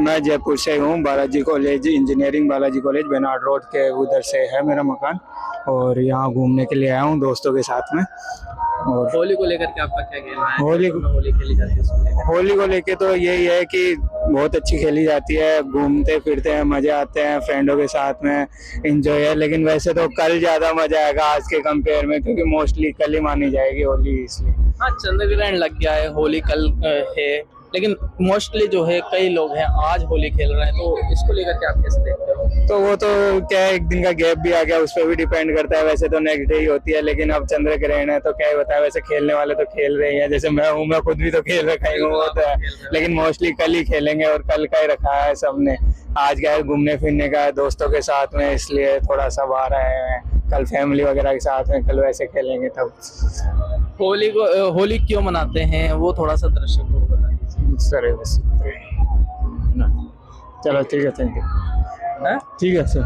मैं जयपुर से हूँ, Balaji college engineering, Balaji college Benad road के उधर से है मेरा मकान। और यहाँ घूमने के लिए आया हूँ दोस्तों के साथ में। और होली को लेकर के आपका क्या कहना है? होली जयपुर में होली खेली जाती है, उसको लेकर। होली को लेके तो यही है कि बहुत अच्छी खेली जाती है, घूमते फिरते हैं, मजे आते हैं फ्रेंडों के साथ में, एंजॉय है। लेकिन वैसे तो कल ज्यादा मजा आएगा आज के कंपेयर में, क्योंकि मोस्टली कल ही मानी जाएगी होली, इसलिए। हाँ, चंद्र ग्रहण लग गया है, होली कल है, लेकिन मोस्टली जो है कई लोग हैं आज होली खेल रहे हैं, तो इसको लेकर के आप कैसे देखते हो? तो वो तो क्या है, एक दिन का गैप भी आ गया, उस पर भी डिपेंड करता है। वैसे तो नेक्स्ट डे ही होती है, लेकिन अब चंद्र ग्रहण है तो क्या ही होता है। वैसे खेलने वाले तो खेल रहे हैं, जैसे मैं हूँ, मैं खुद भी तो खेल रखा ही हूँ, वो तो है। लेकिन मोस्टली कल ही खेलेंगे और कल का ही रखा है सबने। आज क्या है, घूमने फिरने का है दोस्तों के साथ में, इसलिए थोड़ा सा बाहर आए हैं। कल फैमिली वगैरह के साथ में, कल वैसे खेलेंगे तब। होली क्यों मनाते हैं वो थोड़ा सा दर्शक को बता दीजिए। सर बस चलो ठीक है, थैंक यू। हाँ? ठीक है सर।